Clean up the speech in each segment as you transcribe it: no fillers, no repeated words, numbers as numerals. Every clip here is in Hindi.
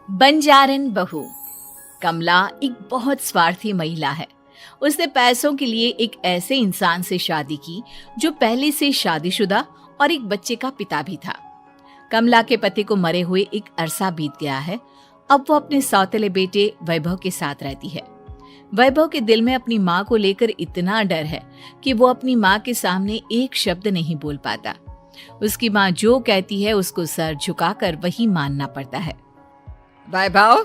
बंजारन बहू। कमला एक बहुत स्वार्थी महिला है। उसने पैसों के लिए एक ऐसे इंसान से शादी की जो पहले से शादीशुदा और एक बच्चे का पिता भी था। कमला के पति को मरे हुए एक अरसा बीत गया है। अब वो अपने सौतेले बेटे वैभव के साथ रहती है। वैभव के दिल में अपनी माँ को लेकर इतना डर है कि वो अपनी माँ के सामने एक शब्द नहीं बोल पाता। उसकी माँ जो कहती है उसको सर झुकाकर वही मानना पड़ता है। वैभव,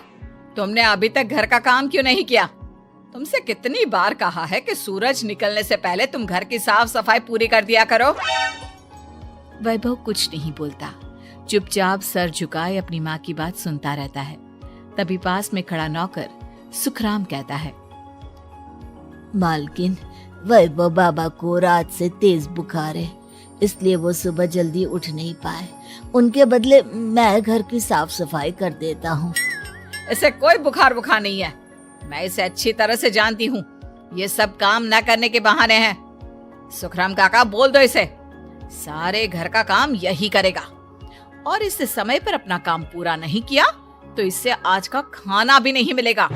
तुमने अभी तक घर का काम क्यों नहीं किया? तुमसे कितनी बार कहा है कि सूरज निकलने से पहले तुम घर की साफ सफाई पूरी कर दिया करो। वैभव कुछ नहीं बोलता, चुपचाप सर झुकाए अपनी माँ की बात सुनता रहता है। तभी पास में खड़ा नौकर सुखराम कहता है, मालकिन, वैभव बाबा को रात से तेज बुखार है, इसलिए वो सुबह जल्दी उठ नहीं पाए। उनके बदले मैं घर की साफ सफाई कर देता हूँ। इसे कोई बुखार नहीं है। मैं इसे अच्छी तरह से जानती हूँ। ये सब काम न करने के बहाने हैं। सुखराम काका, बोल दो इसे, सारे घर का काम यही करेगा। और इससे समय पर अपना काम पूरा नहीं किया तो इससे आज का खाना भी नहीं मिलेगा।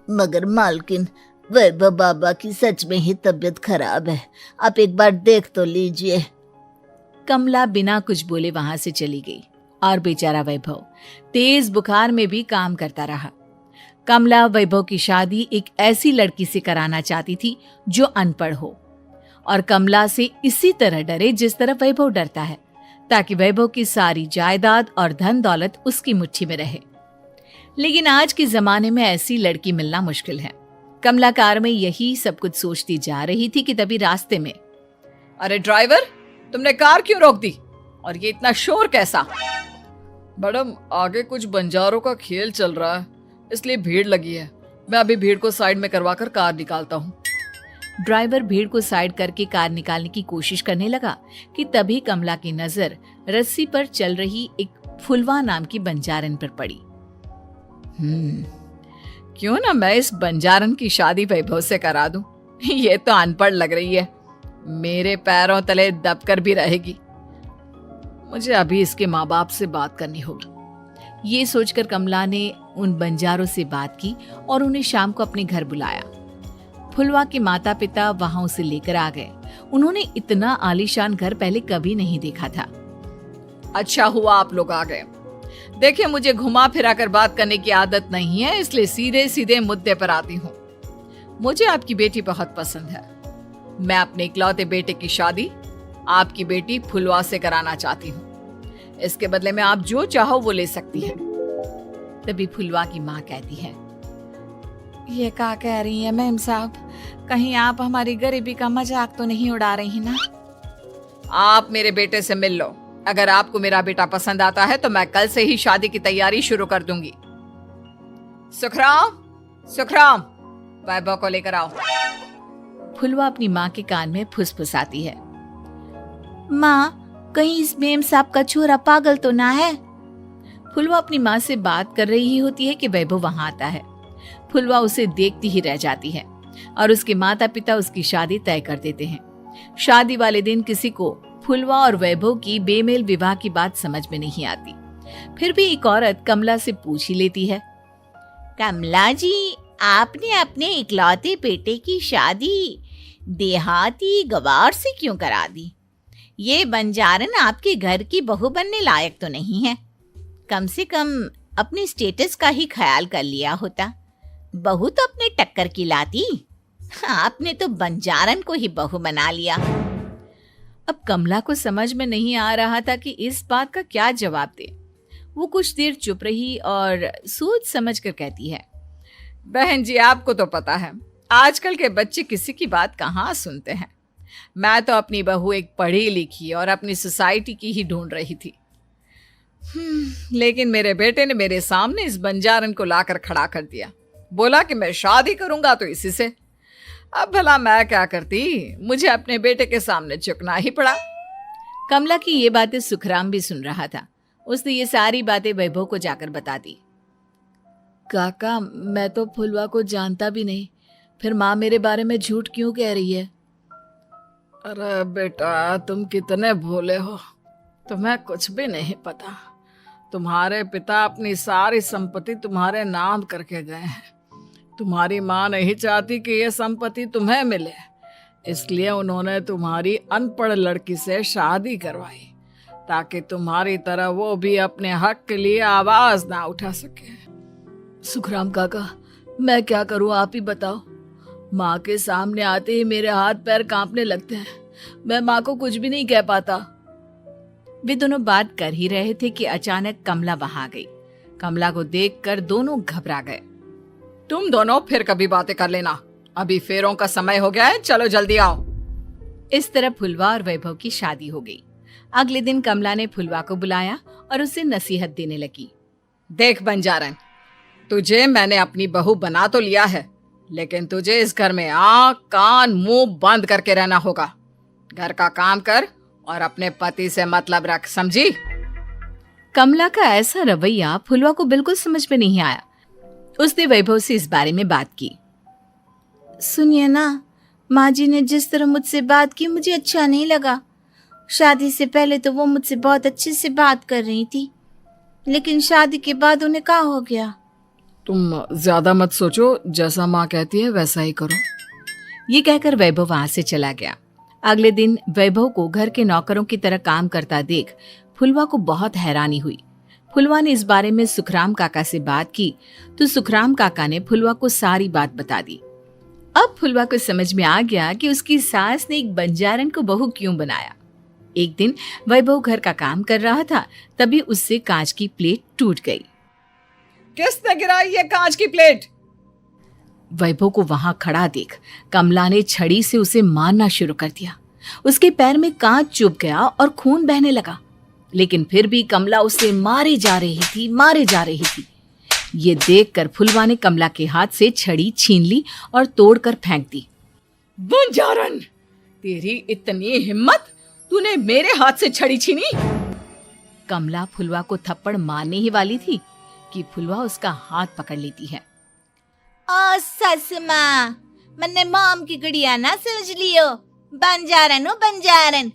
मगर मालकिन, वैभव बाबा की सच में ही तबीयत खराब है, आप एक बार देख तो लीजिए। कमला बिना कुछ बोले वहां से चली गई और बेचारा वैभव तेज बुखार में भी काम करता रहा। कमला वैभव की शादी एक ऐसी लड़की से कराना चाहती थी जो अनपढ़ हो और कमला से इसी तरह डरे जिस तरह वैभव डरता है, ताकि वैभव की सारी जायदाद और धन दौलत उसकी मुट्ठी में रहे। लेकिन आज के जमाने में ऐसी लड़की मिलना मुश्किल है। कमला कार में यही सब कुछ सोचती जा रही थी कि तभी रास्ते में, अरे ड्राइवर, तुमने कार क्यों रोक दी? और ये इतना शोर कैसा? मैडम, आगे कुछ बंजारों का खेल चल रहा है, इसलिए भीड़ लगी है। मैं अभी भीड़ को साइड में करवाकर कार निकालता हूँ। ड्राइवर भीड़ को साइड करके कार निकालने की कोशिश करने लगा कि तभी कमला की नजर रस्सी पर चल रही एक फुलवा नाम की बंजारन पर पड़ी। क्यों ना मैं इस बंजारन की शादी वैभव से करा दूं? ये तो अनपढ़ लग रही है, मेरे पैरों तले दबकर भी रहेगी। मुझे अभी इसके माँ बाप से बात करनी होगी। ये सोचकर कमला ने उन बंजारों से बात की और उन्हें शाम को अपने घर बुलाया। फुलवा के माता पिता वहां उसे लेकर आ गए। उन्होंने इतना आलीशान घर पहले कभी नहीं देखा था। अच्छा हुआ आप लोग आ गए। देखिए, मुझे घुमा फिरा कर बात करने की आदत नहीं है, इसलिए सीधे सीधे मुद्दे पर आती हूँ। मुझे आपकी बेटी बहुत पसंद है। मैं अपने इकलौते बेटे की शादी आपकी बेटी फुलवा से कराना चाहती हूँ। इसके बदले में आप जो चाहो वो ले सकती हैं। तभी फुलवा की माँ कहती है, ये क्या कह रही है मैम साहब? कहीं आप हमारी गरीबी का मजाक तो नहीं उड़ा रही ना? आप मेरे बेटे से मिल लो। अगर आपको मेरा बेटा पसंद आता है तो मैं कल से ही शादी की तैयारी शुरू कर दूंगी। सुखराम, वैभव को लेकर आओ। फुलवा अपनी माँ के कान में फुसफुसाती है, माँ, कहीं इस मेम साहब का छोरा पागल तो ना है? फुलवा अपनी माँ से बात कर रही होती है कि वैभव वहां आता है। फुलवा उसे देखती ही रह जाती है और उसके माता पिता उसकी शादी तय कर देते हैं। शादी वाले दिन किसी को फुलवा और वैभव की बेमेल विवाह की बात समझ में नहीं आती। फिर भी एक औरत कमला से पूछ ही लेती है, कमला जी, आपने अपने इकलौते बेटे की शादी देहाती गवार से क्यों करा दी? ये बंजारन आपके घर की बहू बनने लायक तो नहीं है। कम से कम अपने स्टेटस का ही ख्याल कर लिया होता। बहू तो अपने टक्कर की लाती, आपने तो बंजारन को ही बहू बना लिया। अब कमला को समझ में नहीं आ रहा था कि इस बात का क्या जवाब दे। वो कुछ देर चुप रही और सोच समझ कर कहती है, बहन जी, आपको तो पता है आजकल के बच्चे किसी की बात कहाँ सुनते हैं। मैं तो अपनी बहू एक पढ़ी लिखी और अपनी सोसाइटी की ही ढूंढ रही थी। लेकिन मेरे बेटे ने मेरे सामने इस बंजारन को लाकर खड़ा कर दिया। बोला कि मैं शादी करूंगा तो इसी से। अब भला मैं क्या करती, मुझे अपने बेटे के सामने झुकना ही पड़ा। कमला की ये बातें सुखराम भी सुन रहा था। उसने ये सारी बातें वैभव को जाकर बता दी। काका, मैं तो फुलवा को जानता भी नहीं, फिर माँ मेरे बारे में झूठ क्यों कह रही है? अरे बेटा, तुम कितने भोले हो, तुम्हें कुछ भी नहीं पता। तुम्हारे पिता अपनी सारी संपत्ति तुम्हारे नाम करके गए हैं। तुम्हारी माँ नहीं चाहती कि यह संपत्ति तुम्हें मिले, इसलिए उन्होंने तुम्हारी अनपढ़ लड़की से शादी करवाई ताकि तुम्हारी तरह वो भी अपने हक के लिए आवाज ना उठा सके। सुखराम काका, मैं क्या करूं, आप ही बताओ। माँ के सामने आते ही मेरे हाथ पैर कांपने लगते हैं। मैं माँ को कुछ भी नहीं कह पाता। वे दोनों बात कर ही रहे थे कि अचानक कमला वहां आ गई। कमला को देखकर दोनों घबरा गए। तुम दोनों फिर कभी बातें कर लेना, अभी फेरों का समय हो गया है, चलो जल्दी आओ। इस तरह फुलवा और वैभव की शादी हो गई। अगले दिन कमला ने फुलवा को बुलाया और उसे नसीहत देने लगी। देख बंजारन, तुझे मैंने अपनी बहू बना तो लिया है, लेकिन तुझे इस घर में आँख कान मुंह बंद करके रहना होगा। घर का काम कर और अपने पति से मतलब रख, समझी? कमला का ऐसा रवैया फुलवा को बिल्कुल समझ में नहीं आया। उसने वैभव से इस बारे में बात की। सुनिए ना, माँ जी ने जिस तरह मुझसे बात की मुझे अच्छा नहीं लगा। शादी से पहले तो वो मुझसे बहुत अच्छे से बात कर रही थी, लेकिन शादी के बाद उन्हें क्या हो गया? तुम ज्यादा मत सोचो, जैसा माँ कहती है वैसा ही करो। ये कहकर वैभव वहां से चला गया। अगले दिन वैभव को घर के नौकरों की तरह काम करता देख फुलवा को बहुत हैरानी हुई। फुलवा ने इस बारे में सुखराम काका से बात की तो सुखराम काका ने फुलवा को सारी बात बता दी। अब फुलवा को समझ में आ गया कि उसकी सास ने एक बंजारन को बहू क्यों बनाया। एक दिन वैभव घर का काम कर रहा था, तभी उससे कांच की प्लेट टूट गई। किसने गिराई ये कांच की प्लेट? वैभव को वहां खड़ा देख कमला ने छड़ी से उसे मारना शुरू कर दिया। उसके पैर में कांच चुभ गया और खून बहने लगा, लेकिन फिर भी कमला उसे मारे जा रही थी। ये देखकर फुलवा ने कमला के हाथ से छड़ी छीन ली और तोड़कर फेंक दी। बंजारन, तेरी इतनी हिम्मत, तूने मेरे हाथ से छड़ी छीनी? कमला फुलवा को थप्पड़ मारने ही वाली थी कि फुलवा उसका हाथ पकड़ लेती है। ओ सस माँ, मैंने मॉम की गुड़िया ना समझ लियो। बंजारन हो बंजारन,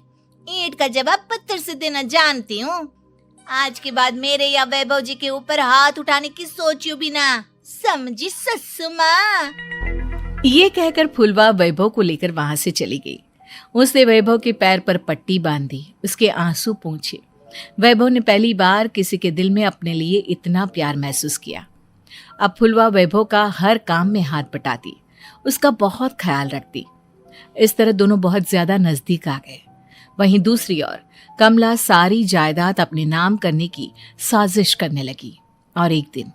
ईंट का जवाब पत्थर से देना जानती हूँ। आज के बाद मेरे या वैभव जी के ऊपर हाथ उठाने की सोचियो भी ना, समझी ससु माँ? ये कहकर फुलवा वैभव को लेकर वहां से चली गई। उसने वैभव के पैर पर पट्टी बांधी, उसके आंसू पोंछे। वैभव ने पहली बार किसी के दिल में अपने लिए इतना प्यार महसूस किया। अब फुलवा वैभव का हर काम में हाथ बटाती, उसका बहुत ख्याल रखती। इस तरह दोनों बहुत ज्यादा नजदीक आ गए। वहीं दूसरी ओर कमला सारी जायदाद अपने नाम करने की साजिश करने लगी। और एक दिन,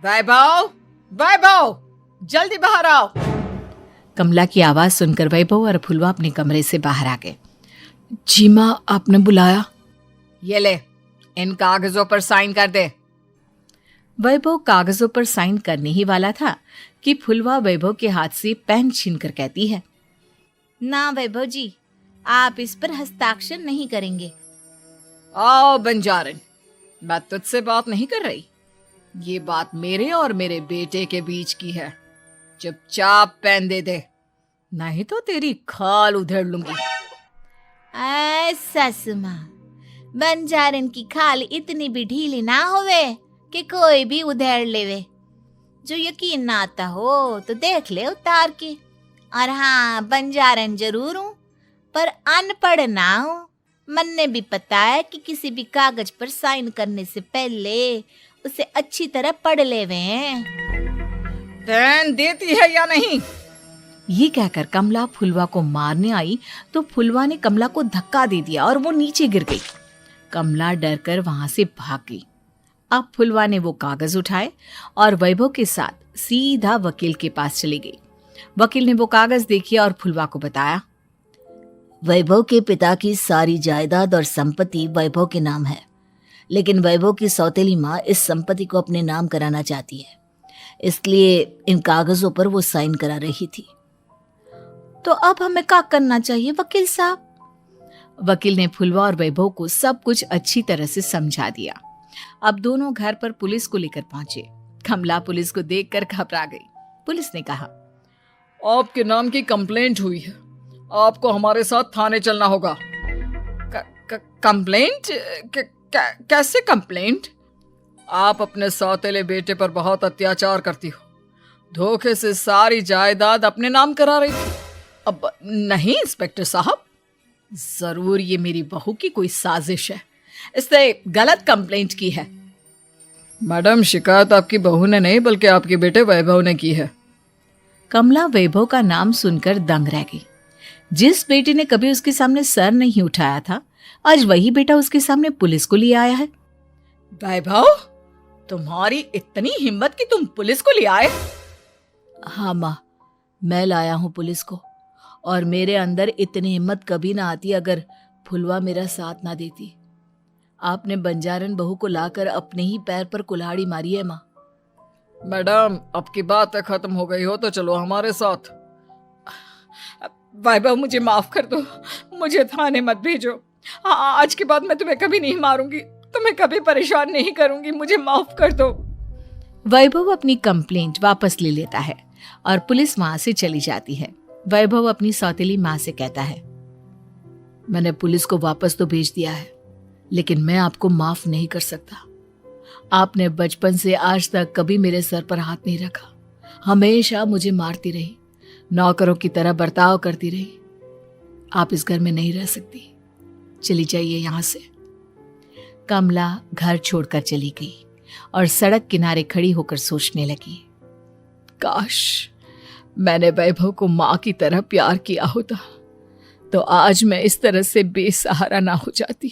वैभव, जल्दी बाहर आओ। कमला की आवाज सुनकर वैभव और फुलवा अपने कमरे से बाहर आ गए। जी माँ, आपने बुलाया? ये ले, इन कागजों पर साइन कर दे। वैभव कागजों पर साइन करने ही वाला था कि फुलवा वैभव के हाथ से पेन छीनकर कहती है, ना वैभव जी, आप इस पर हस्ताक्षर नहीं करेंगे। आओ बंजारन, मैं तुझसे बात नहीं कर रही। ये बात मेरे और मेरे बेटे के बीच की है। चुपचाप पेन दे दे, नहीं तो तेरी खाल उधेड़ लूंगी। ससु माँ, बंजारन की खाल इतनी भी ढीली ना होवे कि कोई भी उधेड़ लेवे। जो यकीन ना आता हो तो देख ले उतार के। और हाँ, बंजारन जरूर हूँ पर अनपढ़ ना हूँ। मैंने भी पता है कि किसी भी कागज पर साइन करने से पहले उसे अच्छी तरह पढ़ लेवे हैं। पेन देती है या नहीं? ये कहकर कमला फुलवा को मारने आई तो फुलवा ने कमला को धक्का दे दिया और वो नीचे गिर गई। कमला डरकर वहां से भाग गई। अब फुलवा ने वो कागज उठाए और वैभव के साथ सीधा वकील के पास चली गई। वकील ने वो कागज देखे और फुलवा को बताया, वैभव के पिता की सारी जायदाद और संपत्ति वैभव के नाम है, लेकिन वैभव की सौतेली माँ इस संपत्ति को अपने नाम कराना चाहती है, इसलिए इन कागजों पर वो साइन करा रही थी। तो अब हमें क्या करना चाहिए वकील साहब? वकील ने फुलवा और वैभव को सब कुछ अच्छी तरह से समझा दिया। अब दोनों घर पर पुलिस को लेकर पहुंचे। कमला पुलिस को देखकर घबरा गई। पुलिस ने कहा, आपके नाम की कंप्लेंट हुई है, आपको हमारे साथ थाने चलना होगा। कंप्लेंट? कैसे कंप्लेंट? आप अपने सौतेले बेटे पर बहुत अत्याचार करती हो, धोखे से सारी जायदाद अपने नाम करा रही थी। अब नहीं इंस्पेक्टर साहब, जरूर ये मेरी बहू की कोई साजिश है, इसने गलत कंप्लेंट की है। मैडम, शिकायत आपकी बहू ने नहीं बल्कि आपके बेटे वैभव ने की है। कमला वैभव का नाम सुनकर दंग रह गई। जिस बेटे ने कभी उसके सामने सर नहीं उठाया था, आज वही बेटा उसके सामने पुलिस को लिए आया है। वैभव, तुम्हारी इतनी हिम्मत कि तुम पुलिस को ले आए? हाँ माँ, मैं लाया हूँ पुलिस को, और मेरे अंदर इतनी हिम्मत कभी ना आती अगर फुलवा मेरा साथ ना देती। आपने बंजारन बहू को लाकर अपने ही पैर पर कुल्हाड़ी मारी है माँ। मैडम, अब की बात खत्म हो गई हो तो चलो हमारे साथ। वैभव, मुझे माफ कर दो, मुझे थाने मत भेजो। आज के बाद मैं तुम्हें कभी नहीं मारूंगी, तुम्हें कभी परेशान नहीं करूंगी, मुझे माफ कर दो। वैभव अपनी कंप्लेंट वापस ले लेता है और पुलिस वहां से चली जाती है। वैभव अपनी सौतेली माँ से कहता है, मैंने पुलिस को वापस तो भेज दिया है, लेकिन मैं आपको माफ नहीं कर सकता। आपने बचपन से आज तक कभी मेरे सर पर हाथ नहीं रखा, हमेशा मुझे मारती रही, नौकरों की तरह बर्ताव करती रही। आप इस घर में नहीं रह सकती, चली जाइए यहां से। कमला घर छोड़कर चली गई और सड़क किनारे खड़ी होकर सोचने लगी, काश मैंने वैभव को माँ की तरह प्यार किया होता तो आज मैं इस तरह से बेसहारा ना हो जाती।